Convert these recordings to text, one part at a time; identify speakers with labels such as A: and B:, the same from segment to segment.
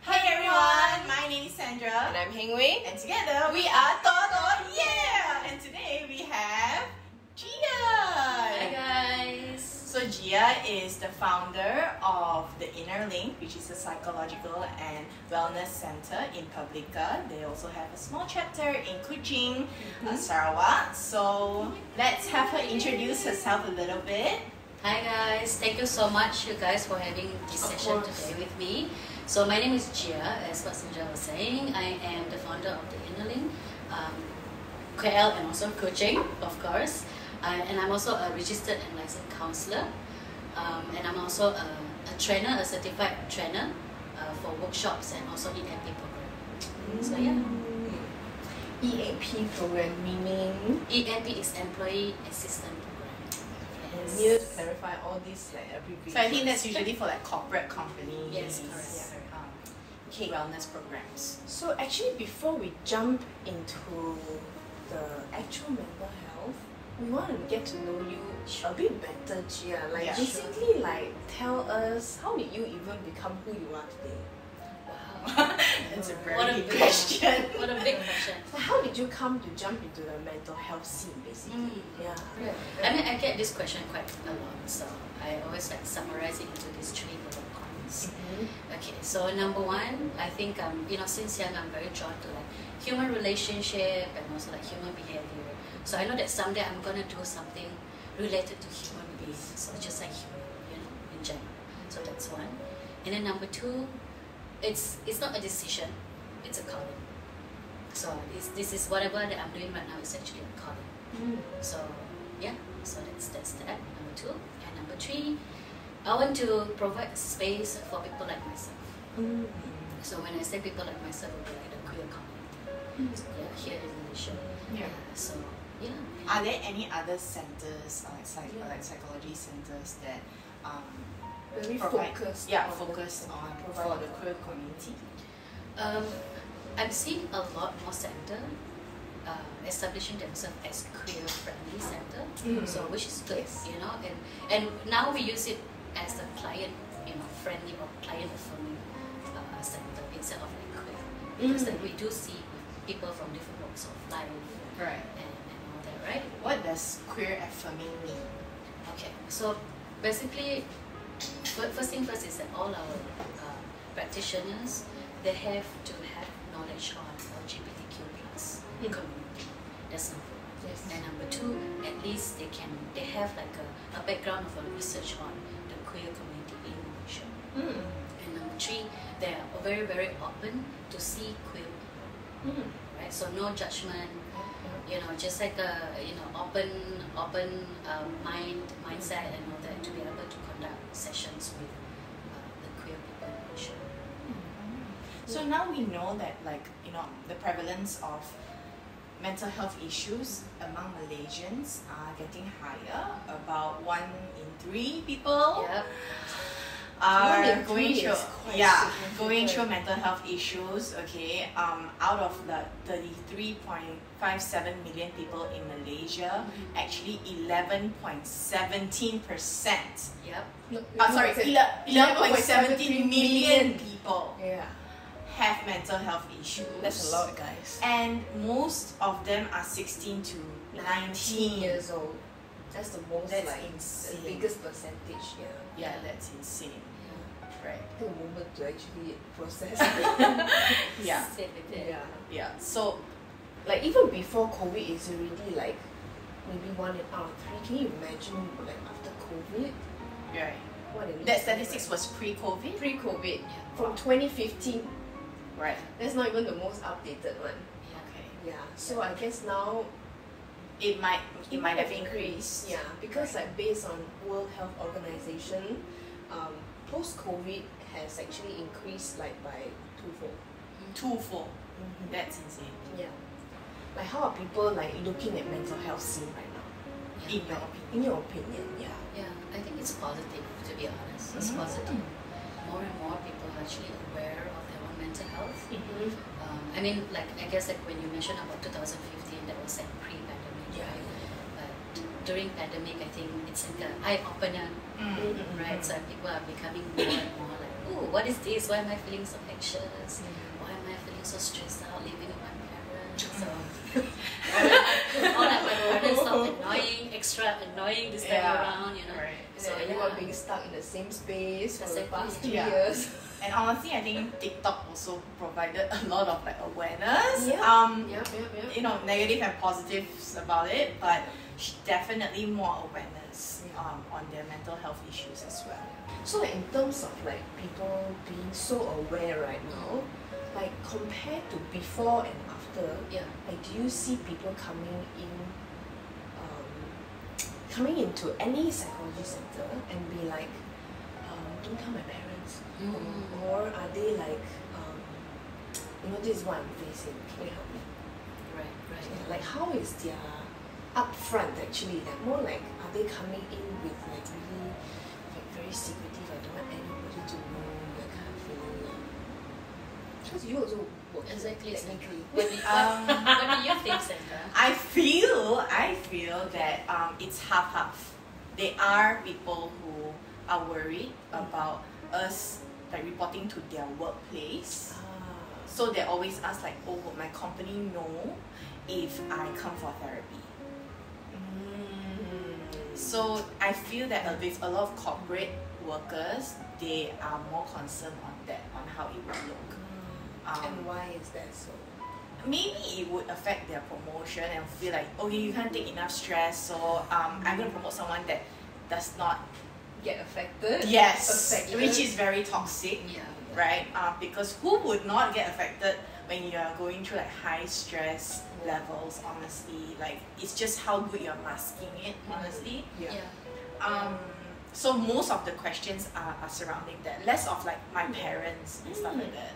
A: Hey everyone, my name is Sandra.
B: And I'm Heng Wei.
A: And together we are duoduoyeah. And today we have Gia.
C: Hi guys.
A: So Gia is the founder of the Lynk, which is a psychological and wellness center in Publica. They also have a small chapter in Kuching, Sarawak. So let's have her introduce herself a little bit.
C: Hi guys. Thank you so much you guys for having this session today with me. So my name is Gia, as what Sandra was saying. I am the founder of the Lynk, KL and also Kuching, of course. And I'm also a registered and licensed counselor. And I'm also a trainer, a certified trainer for workshops and also EAP program. So yeah.
B: EAP program meaning?
C: EAP is Employee Assistance Program.
B: Yes. Need to clarify all these like abbreviations.
A: So I think that's usually for like corporate companies.
C: Yes, correct.
A: Okay, wellness programs.
B: So actually before we jump into the actual mental health, we want to get to know you a bit better, Gia. Like basically like tell us, how did you even become who you are today?
C: Wow.
A: That's a very big question.
C: What a big question.
B: So how did you come to jump into the mental health scene basically? Yeah.
C: I mean, I get this question quite a lot, so I always like summarize it into these three bullet points. Okay, so number one, I think since young I'm very drawn to like human relationship and also like human behavior. So I know that someday I'm gonna do something related to human beings, so just like human, in general. So that's one. And then number two, it's not a decision, it's a calling. So this is whatever that I'm doing right now is actually a calling. So yeah, so that's that, number two. And number three, I want to provide space for people like myself. So when I say people like myself, it will be like the queer community here in Malaysia. So yeah.
A: Are there any other centers, like psychology centers that
B: very
A: provide,
B: focused
A: on for the queer community?
C: I'm seeing a lot more center establishing themselves as queer friendly center, so which is good, and now we use it as a client, friendly or client affirming center instead of like queer, because like we do see people from different walks of life,
A: right,
C: and all that, right?
A: What does queer affirming mean?
C: Okay, so basically, first thing first is that all our practitioners, they have to have knowledge on LGBTQ plus community. That's number one. Yes. And number two, at least they have like a background of a research on the queer community in Malaysia. And number three, they are very, very open to see queer people. Right? So no judgment, just like a open mindset and all that, to be able to conduct sessions with the queer people in Malaysia.
A: So now we know that the prevalence of mental health issues among Malaysians are getting higher. About 1 in 3 people are going through mental health issues. Okay, out of the 33.57 million people in Malaysia, actually 11.17%. Sorry, 11.17 million people have mental health issues.
B: That's a lot, guys.
A: And most of them are 16 to 19
B: years old. That's the most,
A: that's insane.
B: The biggest percentage.
A: Yeah, that's insane. Right.
B: The moment to actually process
A: it. Yeah. So,
B: like even before COVID, it's already like maybe 1 out of 3. Can you imagine like after COVID?
A: Right. That statistics was pre-COVID?
B: Pre-COVID. From 2015.
A: Right.
B: That's not even the most updated one.
A: Okay.
B: Yeah. So I guess now
A: it might have increased.
B: Yeah, because like based on World Health Organization, post-COVID has actually increased like by twofold.
A: That's insane.
B: Yeah. Like how are people like looking at mental health scene right now? In your opinion,
C: Yeah, I think it's positive, to be honest. It's positive. More and more people are actually aware of their own mental health. I mean, I guess when you mentioned about 2015, that was like pre-pandemic, right? But during pandemic, I think it's like an eye-opener, right? So people are becoming more and more like oh, what is this? Why am I feeling so anxious? Why am I feeling so stressed out living with my parents? So, all like my parents so annoying, extra annoying this time around, you know.
A: Right.
B: So you are being stuck in the same space for the past 2
A: Yeah.
B: years.
A: And honestly, I think TikTok also provided a lot of like awareness. You know, negative and positives about it, but definitely more awareness on their mental health issues as well.
B: So like, in terms of like people being so aware right now, like compared to before and after, like do you see people coming into any psychology center and be like, don't tell my parents, or are they like, you know, this is what I'm facing, can you help me?
C: Right.
B: Like how is their upfront actually? Like more like, are they coming in with like really like very secretive, I don't want anybody to know, that kind of feeling? Because you also work
C: Exactly.
B: technically.
C: What do you think, Sandra?
A: I feel that it's half-half. There are people who are worried about us like reporting to their workplace. So they always ask like, oh, will my company know if I come for therapy? So I feel that with a lot of corporate workers, they are more concerned on that, on how it will look.
B: And why is that so?
A: Maybe it would affect their promotion and feel like, okay, you can't take enough stress, so I'm going to promote someone that does not
B: Get affected?
A: Yes, which is very toxic,
C: Yeah.
A: right? Because who would not get affected when you are going through like high stress levels? Honestly, like it's just how good you're masking it. Honestly, so most of the questions are surrounding that, less of like my parents and stuff like that.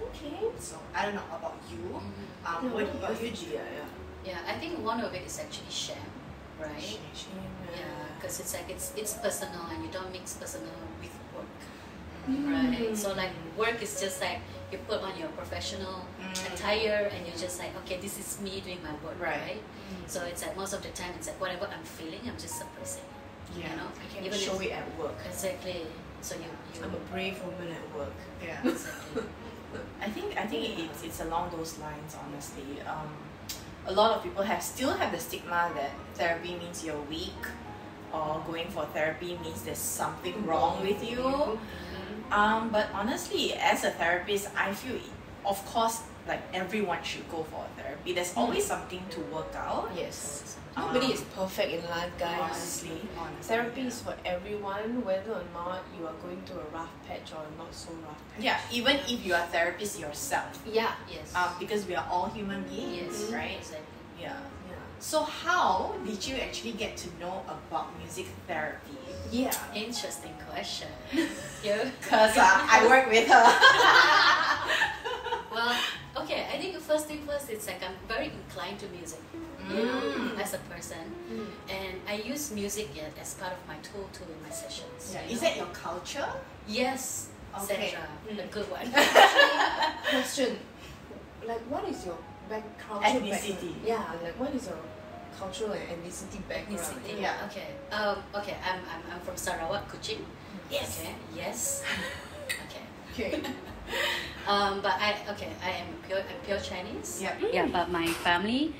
B: Okay.
A: So I don't know about you.
B: What about you, Gia?
C: Yeah, I think one of it is actually shame, right? Yeah, because it's like it's personal and you don't mix personal with work, right? So like work is just like you put on your professional attire and you're just like, okay, this is me doing my work, right? So it's like most of the time it's like whatever I'm feeling, I'm just suppressing.
A: Yeah,
C: You know,
B: I can
C: even
B: show
C: if-
B: it at work.
C: Exactly. So you
B: I'm a brave woman at work.
A: Yeah.
C: exactly.
A: I think it's along those lines. Honestly, a lot of people still have the stigma that therapy means you're weak, or going for therapy means there's something wrong with you. But honestly, as a therapist, I feel, of course, like everyone should go for therapy. There's always something to work out.
B: Yes. Nobody is perfect in life, guys.
A: Honestly,
B: Therapy is for everyone, whether or not you are going through a rough patch or not so rough patch.
A: Yeah, even if you are a therapist yourself,
B: Yeah.
C: Yes.
A: because we are all human beings,
C: Yes.
A: right?
C: Exactly.
A: Yeah.
B: Yeah.
A: So how did you actually get to know about music therapy?
B: Yeah.
C: Interesting question. You?
A: Because I work with her.
C: Well, okay, I think first thing first, it's like I'm very inclined to music as a person. And I use music as part of my tool in my sessions.
A: Yeah.
C: you
A: Is
C: know?
A: that your culture?
C: Yes,
A: Okay.
C: Sandra, the good one.
B: Question. Like, what is your cultural
A: Ethnicity.
B: background? Yeah, like, what is your cultural and ethnicity background?
C: Ethnicity,
A: Yeah.
C: Okay. Okay. I'm from Sarawak, Kuching.
A: Yes.
C: Okay. Yes. Okay.
B: Okay.
C: But I am pure Chinese.
A: Yeah.
C: Yeah, but my family,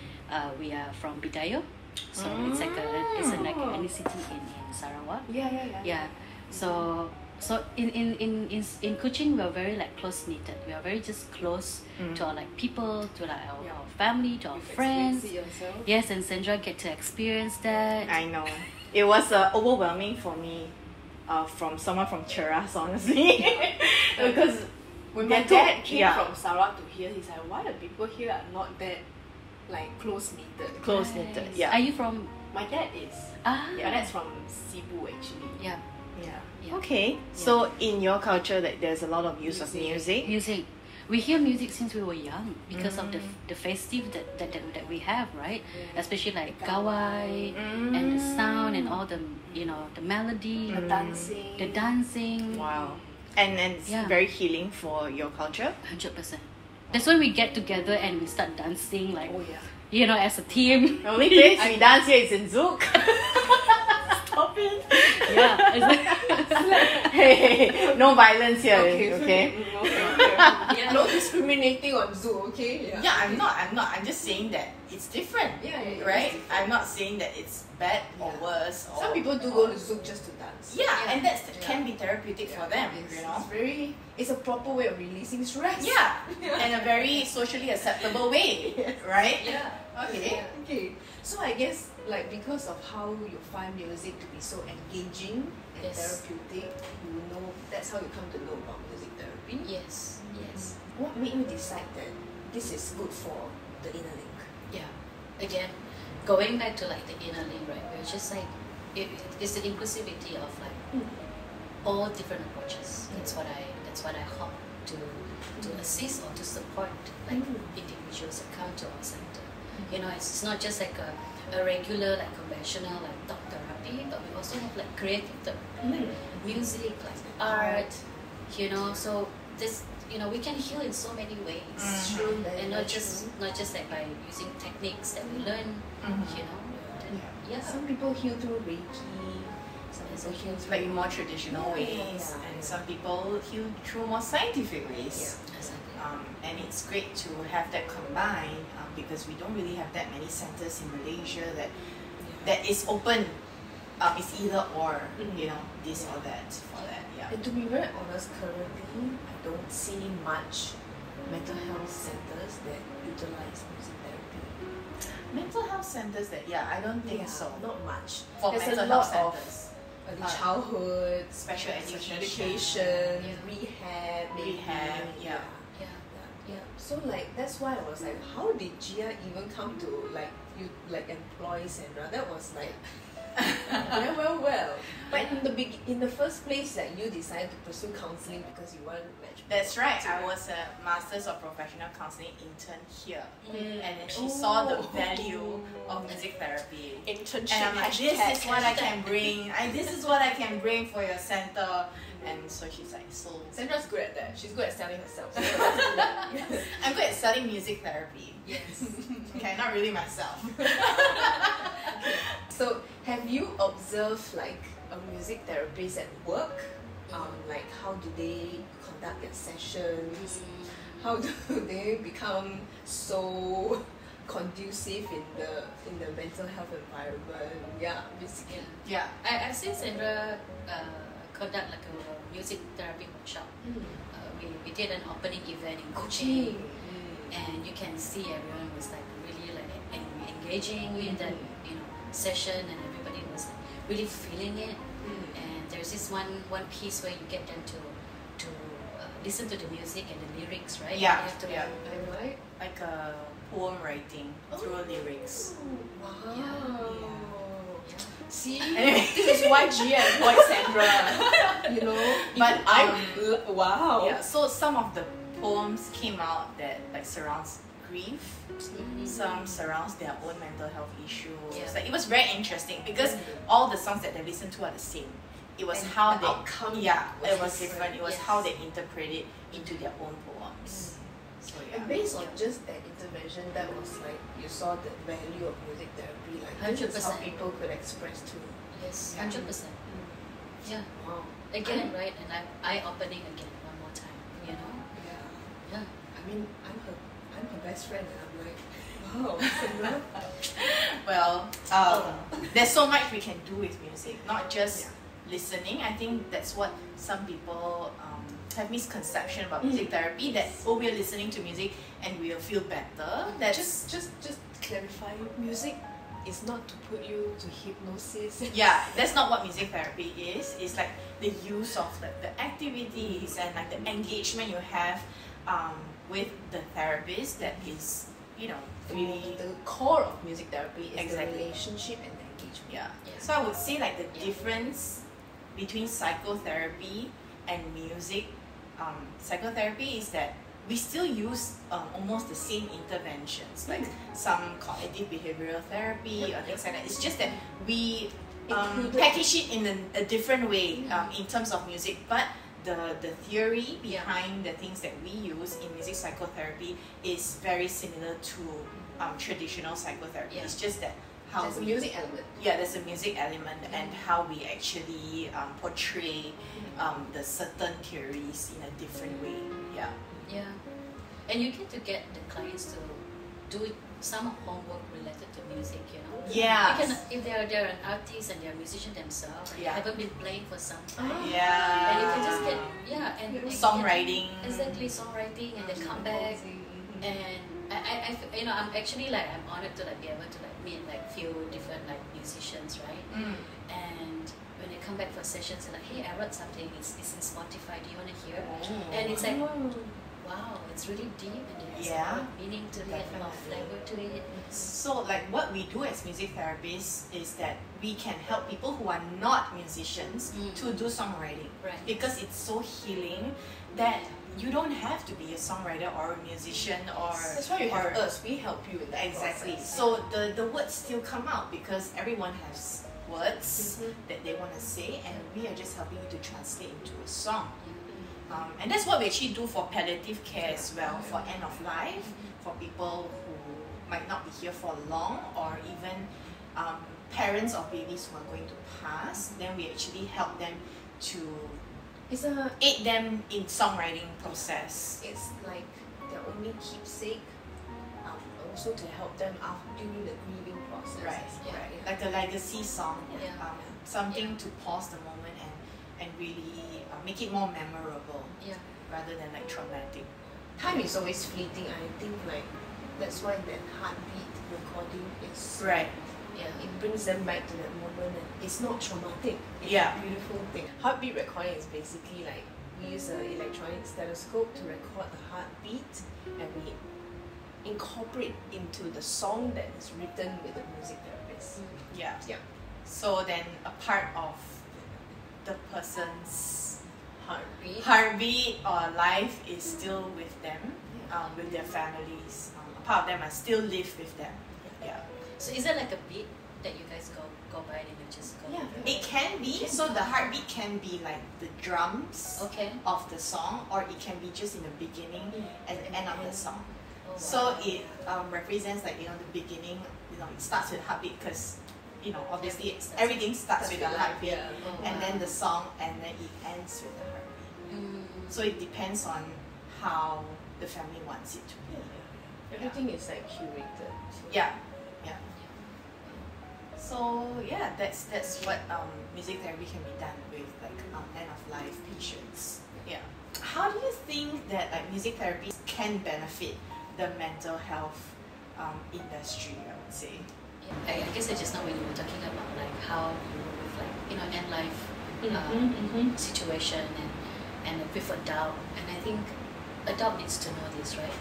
C: we are from Bidayuh, so it's like an ethnicity in Sarawak. Yeah. So in Kuching, we are very like close knitted. We are very just close to our like people, to like our family, to our friends. Yes, and Sandra get to experience that.
A: I know. It was overwhelming for me, from someone from Cheras, honestly, because
B: When my
A: That
B: dad
A: too-
B: came
A: yeah.
B: from Sarawak to here, he's like, why the people here are not that like close knitted?
A: close knitted.
C: Nice.
A: Yeah.
C: Are you from?
B: My dad is. My dad's from Cebu actually.
C: Yeah.
A: Yeah. Okay. So in your culture, that there's a lot of use of music.
C: Music. We hear music since we were young because of the festive that we have, right? Especially like gawai and the sound and all the the melody, the dancing.
A: Wow. And it's
C: Yeah.
A: very healing for your culture.
C: 100%. That's when we get together and we start dancing like
B: Oh yeah.
C: as a team.
A: The only place we dance here is in Zouk. Stop it.
C: Yeah. It's like,
A: Hey, no violence here,
B: Okay.
A: okay?
C: Yeah.
B: No discriminating on Zoom, okay?
A: Yeah, I'm not. I'm just saying that it's different,
B: Yeah, it's
A: right?
B: different.
A: I'm not saying that it's bad or
B: Yeah.
A: worse. Or,
B: Some people do go to Zoom just to dance.
A: Yeah,
C: Yeah.
A: and that
B: Yeah.
A: can be therapeutic for them,
B: It's,
A: you know?
B: it's a proper way of releasing stress.
A: Yeah, in a very socially acceptable way,
B: Yes.
A: right?
C: Yeah.
A: Okay.
B: Okay. So I guess like because of how you find music to be so engaging and
C: Yes.
B: therapeutic, you know that's how you come to know about music therapy.
C: Yes. Yes.
B: What made you decide that this is good for the inner link?
C: Yeah. Again, going back to like the inner link, right? We're just like it's the inclusivity of like all different approaches. That's what I hope to assist or to support like individuals that come to our center. You know, it's not just like a regular like conventional like talk therapy, but we also have like creative therapy, like music, like art. You know, so this we can heal in so many ways.
A: Mhm.
B: True,
C: And not just like by using techniques that we learn,
A: Mhm.
C: you know. Then, yeah.
B: Some people heal through Reiki. Some people heal through
A: Like more traditional ways,
B: Yeah.
A: and some people heal through more scientific ways.
C: Exactly.
A: And it's great to have that combined because we don't really have that many centers in Malaysia that is open. It's either or,
B: Mhm.
A: this or that for that. Yeah.
B: And to be very honest, currently I don't see much mental health centers that utilize music therapy.
A: Mental health centers I don't think so.
B: Not much.
A: For
B: There's
A: mental
B: a
A: health
B: lot
A: centers.
B: of early childhood,
A: Special education.
C: Yeah.
B: rehab, maybe.
A: Rehab, yeah.
C: Yeah.
B: Yeah. So like that's why I was like, how did Gia even come to like you like employ Sandra? That was like well. But in the first place, like you decided to pursue counseling because you wanted to match.
A: That's right. I was a Masters of Professional Counseling intern here,
B: Mm.
A: and then she saw the value of music therapy.
B: Internship.
A: And I'm like, this is what I can bring. This is what I can bring for your center. And so she's like, so
B: Sandra's good at that. She's good at selling herself. So
A: I'm good at selling music therapy.
C: Yes.
A: Okay, not really myself.
B: So have you observed like a music therapist at work? Like how do they conduct their sessions? How do they become so conducive in the mental health environment? Yeah, basically.
A: Yeah.
C: I've seen Sandra conduct like a music therapy workshop. We did an opening event in Kuching, and you can see everyone was like really like engaging in that session, and everybody was like really feeling it. And there's this one piece where you get them to listen to the music and the lyrics, right?
A: Yeah,
C: You have to,
A: yeah.
B: Right?
A: Like a poem writing through lyrics.
B: Wow.
C: Yeah.
B: See,
A: Anyway.
B: this is why Gia employed Sandra.
A: But,
B: wow.
A: Yeah, so some of the poems came out that like surrounds grief. Some surrounds their own mental health issues.
C: Yeah.
A: Like it was very interesting because all the songs that they listened to are the same. It was
B: And
A: how
B: the
A: they
B: outcome
A: it
B: was
A: was different. It was
C: Yes.
A: how they interpret it into their own poems. So yeah.
B: And based on just that intervention, that was like you saw the value of music therapy. Like this is how
C: 100%.
B: people could express too.
C: Yes,
A: Yeah.
C: 100%. Yeah.
B: Wow.
C: Again, right? And I'm eye-opening again one more time. You know?
B: Yeah.
C: Yeah.
B: I mean, I'm her best friend, and I'm like, wow, Sandra.
A: Well, there's so much we can do with music, not just listening. I think that's what some people have misconception about music therapy, that we're listening to music and we'll feel better. That's
B: just clarify. Music is not to put you to hypnosis.
A: that's not what music therapy is. It's like the use of the activities and like the engagement you have with the therapist that is, really
B: The core of music therapy is
A: Exactly.
B: the relationship and the engagement.
A: Yeah.
C: Yeah.
A: So I would say like the difference between psychotherapy and music psychotherapy is that we still use almost the same interventions, like some cognitive behavioral therapy or things like that. It's just that we
B: Included.
A: package it in a different way in terms of music, but the theory behind the things that we use in music psychotherapy is very similar to traditional psychotherapy.
C: Yeah.
A: It's just that how
B: there's a music element.
A: Yeah, there's a music element and how we actually portray the certain theories in a different way. Yeah.
C: Yeah. And you get the clients to do some homework related to music, you know.
A: Yeah.
C: Because if they're an artist and they're a musician themselves, and they haven't been playing for some time.
A: Yeah.
C: And you can just get and
A: songwriting.
C: Exactly, songwriting, and they come back. And I you know, I'm actually like I'm honored to like be able to like meet like few different like musicians, right? And when they come back for sessions, they're like, hey, I wrote something. It's in Spotify. Do you want to hear? And it's like, wow, it's really deep and there's a lot of meaning to it, a lot of flavor to it.
A: So like what we do as music therapists is that we can help people who are not musicians to do songwriting.
C: Right.
A: Because it's so healing that you don't have to be a songwriter or a musician or...
B: That's why you have us, we help you with that
A: Exactly.
B: process.
A: So the words still come out because everyone has words that they want to say and we are just helping you to translate into a song. And that's what we actually do for palliative care as well, for end of life, for people who might not be here for long or even parents of babies who are going to pass. Then we actually help them to aid them in songwriting process.
B: It's like their only keepsake, also to help them during the grieving process.
A: Right. Like a legacy song, something to pause the moment and really make it more memorable rather than like traumatic.
B: Time is always fleeting. I think like that's why that heartbeat recording is
A: right.
B: It brings them back to that moment and it's not traumatic. It's a beautiful thing. Heartbeat recording is basically like we use an electronic stethoscope to record the heartbeat and we incorporate into the song that is written with the music therapist.
A: So then a part of the person's heartbeat or life is still with them, with their families. A part of them must still live with them.
C: So is there like a beat that you guys go by and you just go?
A: It can be. So the heartbeat can be like the drums of the song, or it can be just in the beginning and the end of the song. So it represents like the beginning. It starts with heartbeat because obviously everything starts with a heartbeat, and then the song, and then it ends with the heartbeat. So it depends on how the family wants it to be.
B: Everything is like curated.
A: So that's what music therapy can be done with like end of life patients. How do you think that like music therapy can benefit the mental health industry? I would say.
C: I guess I just know when you were talking about like how you work with like end life situation and with adult, and I think adult needs to know this, right?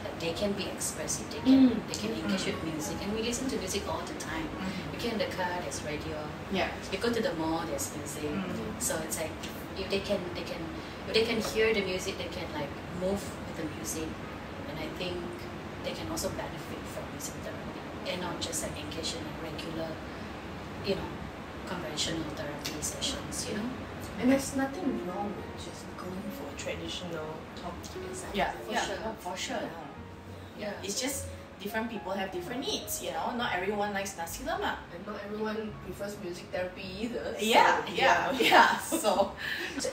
C: Like they can be expressive, they can engage with music, and we listen to music all the time. We get in the car, there's radio. We go to the mall, there's music. So it's like if they can hear the music, they can like move with the music, and I think they can also benefit from music therapy and not just like engage in regular, conventional therapy sessions,
B: And there's nothing wrong with just going for a traditional talk
A: For sure. It's just different people have different needs, Not everyone likes nasi lemak.
B: And not everyone prefers music therapy either.
A: So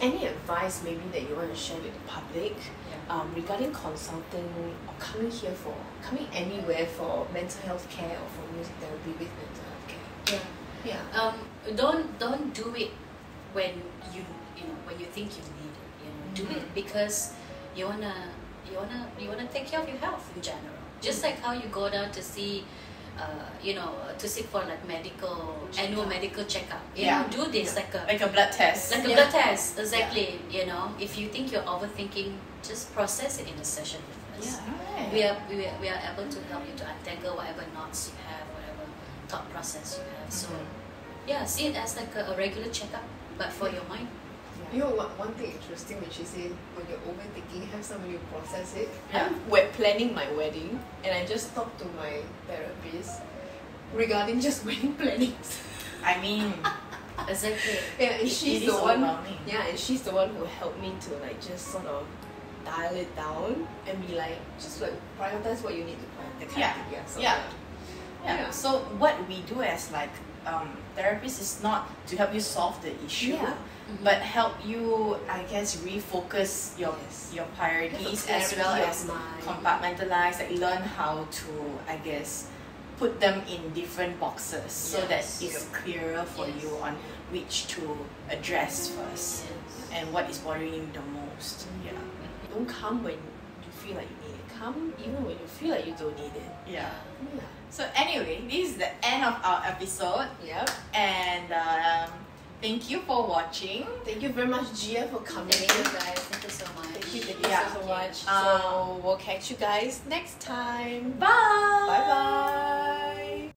B: any advice maybe that you want to share with the public regarding consulting or coming anywhere for mental health care or for music therapy with mental health care?
C: Don't do it when you think you need it. Do it because you wanna take care of your health in general. Just like how you go down to see, to seek for like annual medical checkup. Do this like
A: a blood test.
C: Like a blood test, exactly. If you think you're overthinking, just process it in a session with us. We are able to help you to untangle whatever knots you have, whatever thought process you have. So see it as like a regular checkup, but for your mind.
B: One thing interesting which you say, when you're overthinking, have somebody process it. We're planning my wedding, and I just talked to my therapist regarding just wedding plannings.
A: I mean,
C: exactly.
B: And she's the one. And she's the one who helped me to like just sort of dial it down and be like, just like prioritize what you need to prioritize.
A: Yeah. So what we do as like therapists is not to help you solve the issue, but help you, I guess, refocus your priorities as well as compartmentalize, like learn how to, I guess, put them in different boxes so that it's clearer for you on which to address first and what is bothering you the most. Yeah.
B: Don't come when you feel like you need it. Come even when you feel like you don't need it.
A: Yeah. So anyway, this is the end of our episode.
B: Yep.
A: And thank you for watching.
B: Thank you very much, Gia, for coming.
C: Thank you guys. Thank you so much.
B: Thank you so much. So we'll catch you guys next time.
A: Bye.
B: Bye bye.